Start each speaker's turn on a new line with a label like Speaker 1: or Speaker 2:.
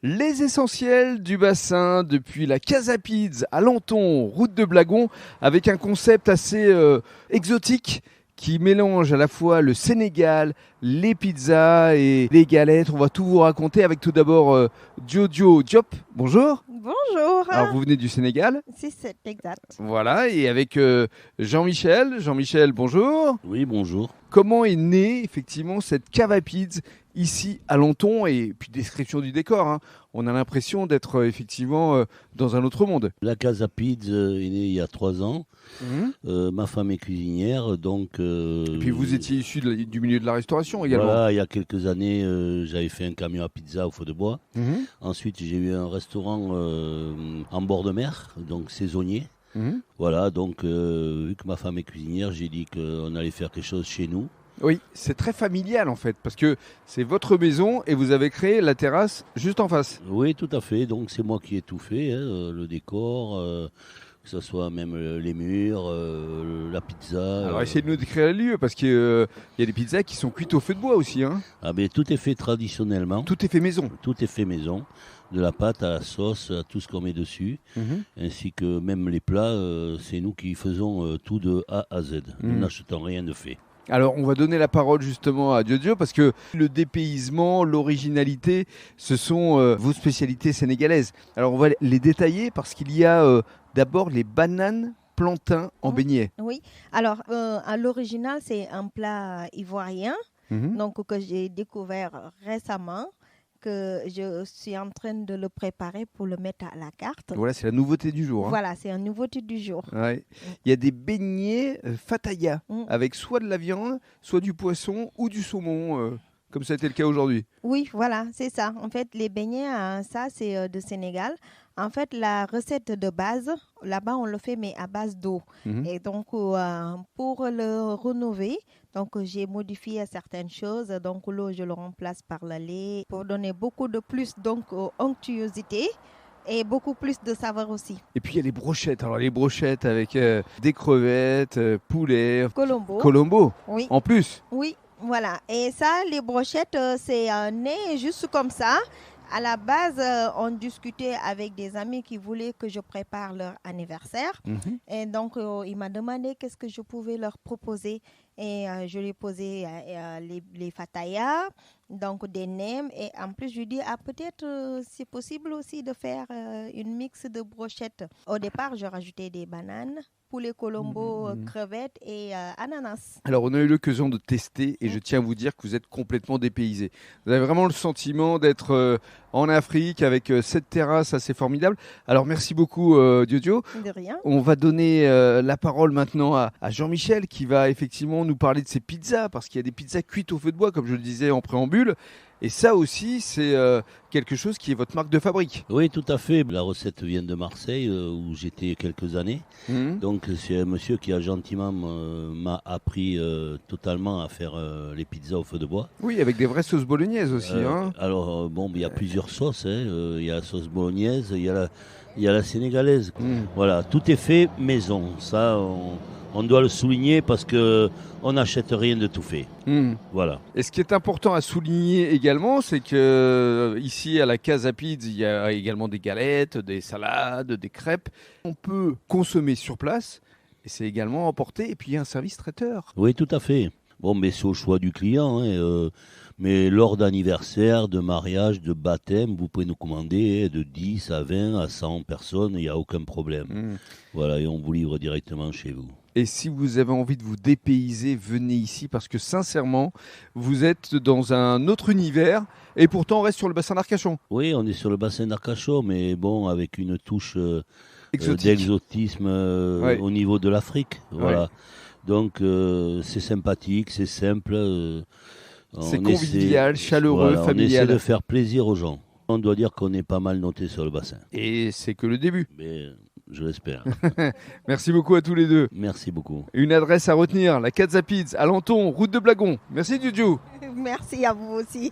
Speaker 1: Les essentiels du bassin depuis la Casa Pizza à Lanton, route de Blagon, avec un concept assez exotique qui mélange à la fois le Sénégal, les pizzas et les galettes. On va tout vous raconter avec tout d'abord Jojo Diop. Bonjour.
Speaker 2: Bonjour.
Speaker 1: Alors vous venez du Sénégal.
Speaker 2: C'est exact.
Speaker 1: Voilà, et avec Jean-Michel. Jean-Michel, bonjour.
Speaker 3: Oui, bonjour.
Speaker 1: Comment est née effectivement cette Cava Pizza ici à Lanton, et puis description du décor, hein. On a l'impression d'être effectivement dans un autre monde.
Speaker 3: La Casa Pizza est née il y a 3 ans. Ma femme est cuisinière, donc...
Speaker 1: Et puis vous étiez issu du milieu de la restauration également.
Speaker 3: Voilà, il y a quelques années, j'avais fait un camion à pizza au feu de bois. Ensuite, j'ai eu un restaurant en bord de mer, donc saisonnier. Voilà, donc vu que ma femme est cuisinière, j'ai dit qu'on allait faire quelque chose chez nous.
Speaker 1: Oui, c'est très familial en fait, parce que c'est votre maison et vous avez créé la terrasse juste en face.
Speaker 3: Oui, tout à fait. Donc c'est moi qui ai tout fait, hein, le décor, que ce soit même les murs, la pizza.
Speaker 1: Alors essayez de nous décrire le lieu, parce qu'il y a des pizzas qui sont cuites au feu de bois aussi, hein.
Speaker 3: Ah ben, tout est fait traditionnellement.
Speaker 1: Tout est fait maison.
Speaker 3: Tout est fait maison. De la pâte à la sauce, à tout ce qu'on met dessus, ainsi que même les plats, c'est nous qui faisons tout de A à Z. Nous n'achetons rien de fait.
Speaker 1: Alors, on va donner la parole justement à Jojo, parce que le dépaysement, l'originalité, ce sont vos spécialités sénégalaises. Alors, on va les détailler parce qu'il y a d'abord les bananes plantains en beignet.
Speaker 2: Oui, alors à l'original, c'est un plat ivoirien donc, que j'ai découvert récemment, que je suis en train de le préparer pour le mettre à la carte.
Speaker 1: Voilà, c'est la nouveauté du jour.
Speaker 2: Voilà, c'est une nouveauté du jour.
Speaker 1: Ouais. Il y a des beignets fataya, avec soit de la viande, soit du poisson ou du saumon, comme ça a été le cas aujourd'hui.
Speaker 2: Oui, voilà, c'est ça. En fait, les beignets, ça, c'est de Sénégal. En fait, la recette de base, là-bas, on le fait, mais à base d'eau. Et donc, pour le rénover, donc, j'ai modifié certaines choses. Donc, l'eau, je le remplace par le lait pour donner beaucoup de plus, donc, onctuosité. Et beaucoup plus de saveur aussi.
Speaker 1: Et puis il y a les brochettes. Alors les brochettes avec des crevettes, poulet,
Speaker 2: Colombo. Oui.
Speaker 1: En plus.
Speaker 2: Oui, voilà. Et ça, les brochettes, c'est né juste comme ça. À la base, on discutait avec des amis qui voulaient que je prépare leur anniversaire. Et donc, il m'a demandé qu'est-ce que je pouvais leur proposer. Et je lui ai posé les fatayas, donc des nems. Et en plus, je lui ai dit, peut-être c'est possible aussi de faire une mix de brochettes. Au départ, je rajoutais des bananes, poulet colombo, crevettes et ananas.
Speaker 1: Alors, on a eu l'occasion de tester et je tiens à vous dire que vous êtes complètement dépaysé. Vous avez vraiment le sentiment d'être en Afrique avec cette terrasse assez formidable. Alors, merci beaucoup, Jojo.
Speaker 2: De rien.
Speaker 1: On va donner la parole maintenant à Jean-Michel qui va effectivement nous parler de ses pizzas, parce qu'il y a des pizzas cuites au feu de bois, comme je le disais en préambule. Et ça aussi, c'est quelque chose qui est votre marque de fabrique.
Speaker 3: Oui, tout à fait. La recette vient de Marseille, où j'étais quelques années. Donc, c'est un monsieur qui a gentiment m'a appris totalement à faire les pizzas au feu de bois.
Speaker 1: Oui, avec des vraies sauces bolognaises aussi.
Speaker 3: Alors, bon, il y a plusieurs sauces. Il y a la sauce bolognaise, il y a la sénégalaise. Voilà, tout est fait maison. Ça, on doit le souligner parce qu'on n'achète rien de tout fait. Voilà.
Speaker 1: Et ce qui est important à souligner également, c'est que ici à la Casa Pizza, il y a également des galettes, des salades, des crêpes. On peut consommer sur place et c'est également emporté. Et puis il y a un service traiteur.
Speaker 3: Oui, tout à fait. Bon, mais c'est au choix du client. Mais lors d'anniversaire, de mariage, de baptême, vous pouvez nous commander de 10 à 20 à 100 personnes, il n'y a aucun problème. Voilà, et on vous livre directement chez vous.
Speaker 1: Et si vous avez envie de vous dépayser, venez ici parce que sincèrement, vous êtes dans un autre univers et pourtant on reste sur le bassin d'Arcachon.
Speaker 3: Oui, on est sur le bassin d'Arcachon, mais bon, avec une touche d'exotisme au niveau de l'Afrique. Voilà. Donc c'est sympathique, c'est simple.
Speaker 1: C'est convivial, chaleureux, familial.
Speaker 3: On essaie de faire plaisir aux gens. On doit dire qu'on est pas mal noté sur le bassin.
Speaker 1: Et c'est que le début.
Speaker 3: Mais je l'espère.
Speaker 1: Merci beaucoup à tous les deux.
Speaker 3: Merci beaucoup.
Speaker 1: Une adresse à retenir, la Casa Pizza à Lanton, route de Blagon. Merci Jojo.
Speaker 2: Merci à vous aussi.